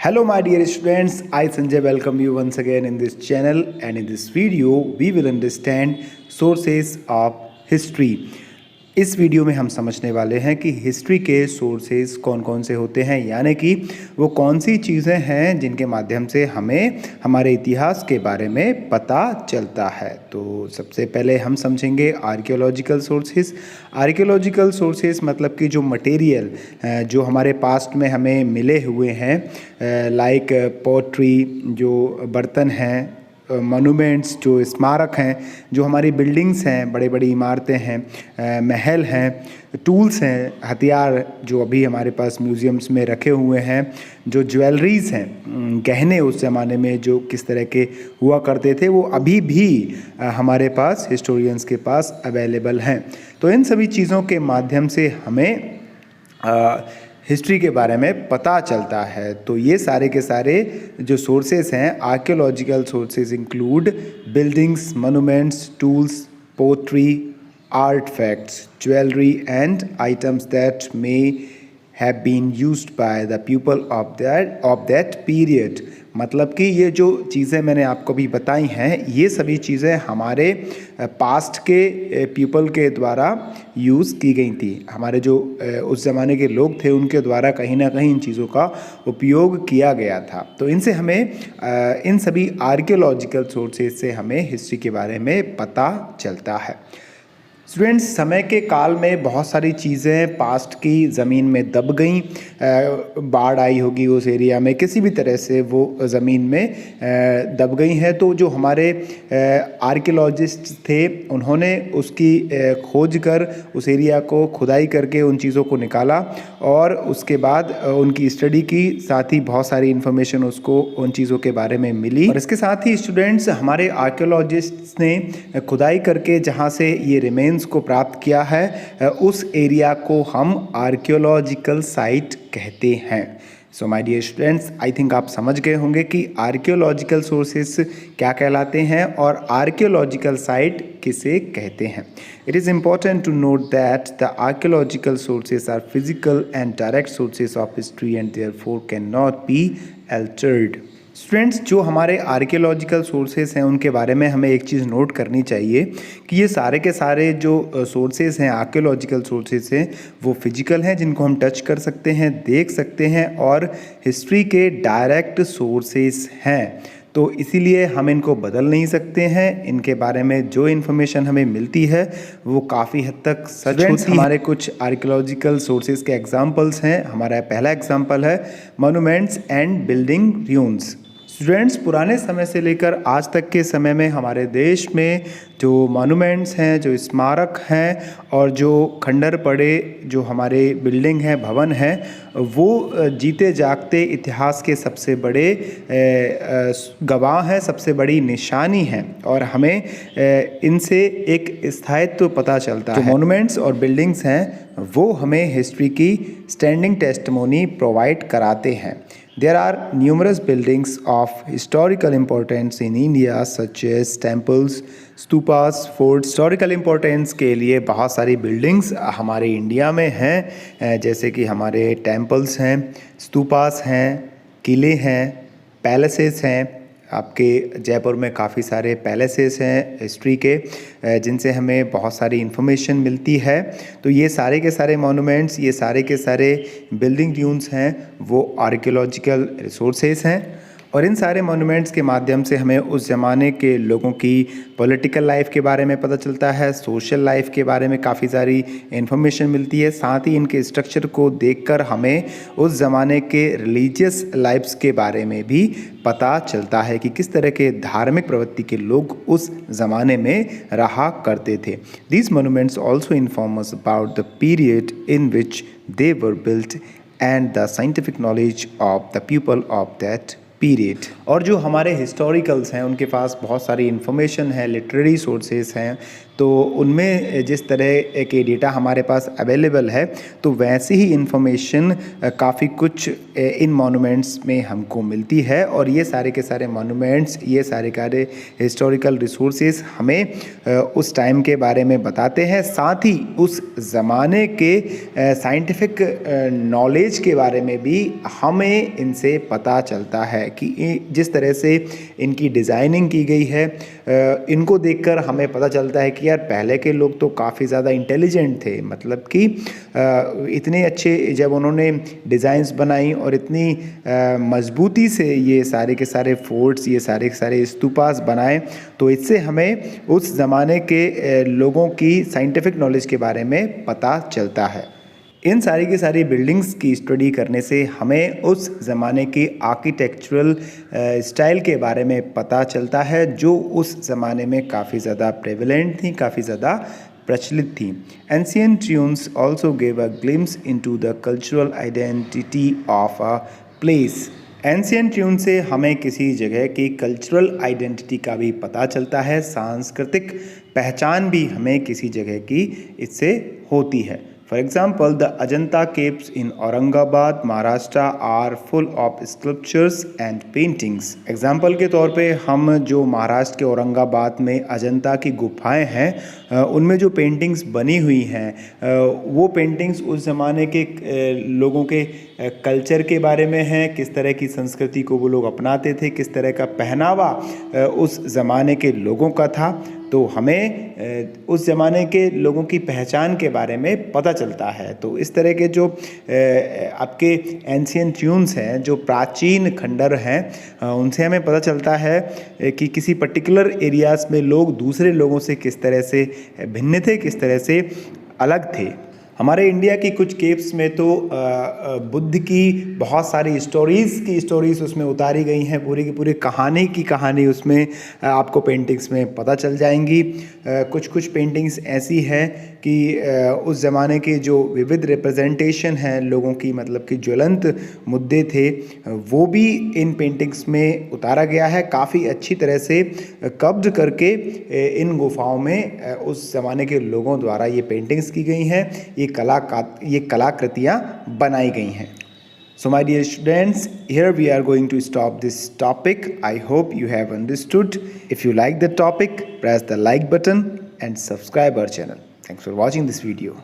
Hello my dear students, I Sanjay welcome you once again in this channel, and in this video we will understand sources of history. इस video में हम समझने वाले हैं कि history के sources कौन कौन से होते हैं, यानी कि वो कौन सी चीज़ें हैं जिनके माध्यम से हमें हमारे इतिहास के बारे में पता चलता है। तो सबसे पहले हम समझेंगे आर्कियोलॉजिकल सोर्सेज। आर्कियोलॉजिकल सोर्सेज मतलब कि जो मटेरियल जो हमारे पास्ट में हमें मिले हुए हैं, लाइक पोट्री, जो बर्तन हैं, मोनूमेंट्स, जो स्मारक हैं, जो हमारी बिल्डिंग्स हैं, बड़े बड़ी इमारतें हैं, महल हैं, टूल्स हैं, हथियार जो अभी हमारे पास म्यूज़ियम्स में रखे हुए हैं, जो ज्वेलरीज़ हैं, गहने उस ज़माने में जो किस तरह के हुआ करते थे, वो अभी भी हमारे पास हिस्टोरियंस के पास अवेलेबल हैं। तो इन सभी चीज़ों के माध्यम से हमें हिस्ट्री के बारे में पता चलता है। तो ये सारे के सारे जो सोर्सेस हैं, archaeological sources include buildings, monuments, tools, pottery, artefacts, jewellery and items that may have been used by the people of that period. मतलब कि ये जो चीज़ें मैंने आपको भी बताई हैं, ये सभी चीज़ें हमारे पास्ट के पीपल के द्वारा यूज़ की गई थी। हमारे जो उस ज़माने के लोग थे, उनके द्वारा कहीं ना कहीं इन चीज़ों का उपयोग किया गया था। तो इनसे हमें इन सभी आर्कियोलॉजिकल सोर्सेज से हमें हिस्ट्री के बारे में पता चलता है। स्टूडेंट्स, समय के काल में बहुत सारी चीज़ें पास्ट की ज़मीन में दब गईं। बाढ़ आई होगी उस एरिया में, किसी भी तरह से वो ज़मीन में दब गई हैं। तो जो हमारे आर्कियोलॉजिस्ट थे, उन्होंने उसकी खोज कर उस एरिया को खुदाई करके उन चीज़ों को निकाला और उसके बाद उनकी स्टडी की, साथ ही बहुत सारी इन्फॉर्मेशन उसको उन चीज़ों के बारे में मिली। और इसके साथ ही स्टूडेंट्स, हमारे आर्कियोलॉजिस्ट्स ने खुदाई करके जहाँ से ये रिमेन्स को प्राप्त किया है, उस एरिया को हम आर्कियोलॉजिकल साइट कहते हैं। So my dear students, I think आप समझ गए होंगे कि आर्कियोलॉजिकल सोर्सेस क्या कहलाते हैं और आर्कियोलॉजिकल साइट किसे कहते हैं। It is important to note that the archaeological sources are physical and direct sources of history and therefore can not be altered. Students, जो हमारे आर्कियोलॉजिकल सोर्सेस हैं, उनके बारे में हमें एक चीज़ नोट करनी चाहिए कि ये सारे के सारे जो सोर्सेस हैं, आर्कियोलॉजिकल सोर्सेस हैं, वो फिजिकल हैं, जिनको हम टच कर सकते हैं, देख सकते हैं, और हिस्ट्री के डायरेक्ट सोर्सेस हैं। तो इसीलिए हम इनको बदल नहीं सकते हैं। इनके बारे में जो इन्फॉर्मेशन हमें मिलती है वो काफ़ी हद तक सच होती है। हमारे कुछ आर्कियोलॉजिकल सोर्सेज के एग्जांपल्स हैं। हमारा पहला एग्जांपल है मोनूमेंट्स एंड बिल्डिंग र्यून्स। स्टूडेंट्स, पुराने समय से लेकर आज तक के समय में हमारे देश में जो मॉन्यूमेंट्स हैं, जो स्मारक हैं और जो खंडर पड़े जो हमारे बिल्डिंग हैं, भवन हैं, वो जीते जागते इतिहास के सबसे बड़े गवाह हैं, सबसे बड़ी निशानी हैं। और हमें इनसे एक स्थायित्व पता चलता है। जो मॉन्यूमेंट्स और बिल्डिंग्स हैं वो हमें हिस्ट्री की स्टैंडिंग टेस्टिमोनी प्रोवाइड कराते हैं। There are numerous buildings of historical importance in India such as temples, stupas, forts। Historical importance के लिए बहुत सारी बिल्डिंग्स हमारे इंडिया में हैं, जैसे कि हमारे टेम्पल्स हैं, स्तूपास हैं, किले हैं, पैलेसेस हैं। आपके जयपुर में काफ़ी सारे पैलेसेस हैं हिस्ट्री के, जिनसे हमें बहुत सारी इन्फॉर्मेशन मिलती है। तो ये सारे के सारे मॉन्यूमेंट्स, ये सारे के सारे बिल्डिंग र्यून्स हैं, वो आर्कियोलॉजिकल रिसोर्सेज हैं। और इन सारे मॉन्यूमेंट्स के माध्यम से हमें उस ज़माने के लोगों की पॉलिटिकल लाइफ के बारे में पता चलता है, सोशल लाइफ के बारे में काफ़ी सारी इन्फॉर्मेशन मिलती है। साथ ही इनके स्ट्रक्चर को देखकर हमें उस ज़माने के रिलीजियस लाइफ्स के बारे में भी पता चलता है कि किस तरह के धार्मिक प्रवृत्ति के लोग उस ज़माने में रहा करते थे। These monuments also inform us about the period in which they were built and the scientific knowledge of the people of that period. और जो हमारे हिस्टोरिकल्स हैं, उनके पास बहुत सारी इन्फॉर्मेशन है, लिटरेरी सोर्सेस हैं, तो उनमें जिस तरह के डेटा हमारे पास अवेलेबल है तो वैसी ही इंफॉर्मेशन काफ़ी कुछ इन मॉन्यूमेंट्स में हमको मिलती है। और ये सारे के सारे मॉन्यूमेंट्स, ये सारे सारे हिस्टोरिकल रिसोर्सेज हमें उस टाइम के बारे में बताते हैं, साथ ही उस ज़माने के साइंटिफिक नॉलेज के बारे में भी हमें इनसे पता चलता है कि जिस तरह से इनकी डिज़ाइनिंग की गई है, इनको देखकर हमें पता चलता है कि यार पहले के लोग तो काफ़ी ज़्यादा इंटेलिजेंट थे। मतलब कि इतने अच्छे जब उन्होंने डिज़ाइंस बनाई और इतनी मजबूती से ये सारे के सारे फोर्ट्स, ये सारे के सारे स्तूपास बनाए, तो इससे हमें उस ज़माने के लोगों की साइंटिफिक नॉलेज के बारे में पता चलता है। इन सारी की सारी बिल्डिंग्स की स्टडी करने से हमें उस ज़माने की आर्किटेक्चरल स्टाइल के बारे में पता चलता है, जो उस ज़माने में काफ़ी ज़्यादा प्रेवलेंट थी, काफ़ी ज़्यादा प्रचलित थी। Ancient tunes also gave a glimpse into the cultural identity of a place. Ancient tune से हमें किसी जगह की कल्चरल आइडेंटिटी का भी पता चलता है, सांस्कृतिक पहचान भी हमें किसी जगह की इससे होती है। For example, the Ajanta caves in Aurangabad Maharashtra are full of sculptures and paintings. Example के तौर पे हम जो महाराष्ट्र के औरंगाबाद में अजंता की गुफाएं हैं, उनमें जो पेंटिंग्स बनी हुई हैं, वो पेंटिंग्स उस ज़माने के लोगों के कल्चर के बारे में हैं, किस तरह की संस्कृति को वो लोग अपनाते थे, किस तरह का पहनावा उस ज़माने के लोगों का था। तो हमें उस ज़माने के लोगों की पहचान के बारे में पता चलता है। तो इस तरह के जो आपके एंशिएंट ट्यून्स हैं, जो प्राचीन खंडर हैं, उनसे हमें पता चलता है कि किसी पर्टिकुलर एरियाज़ में लोग दूसरे लोगों से किस तरह से भिन्न थे, किस तरह से अलग थे। हमारे इंडिया की कुछ केव्स में तो बुद्ध की बहुत सारी स्टोरीज़ उसमें उतारी गई हैं। पूरी की पूरी कहानी उसमें आपको पेंटिंग्स में पता चल जाएंगी। कुछ पेंटिंग्स ऐसी हैं कि उस ज़माने के जो विविध रिप्रेजेंटेशन हैं लोगों की, मतलब कि ज्वलंत मुद्दे थे, वो भी इन पेंटिंग्स में उतारा गया है। काफ़ी अच्छी तरह से कब्ज़ करके इन गुफाओं में उस ज़माने के लोगों द्वारा ये पेंटिंग्स की गई हैं, ये कलाकृतियाँ बनाई गई हैं। So my dear students, here we are going to stop this topic. I hope you have understood. If you like the topic, press the like button and subscribe our channel. Thanks for watching this video.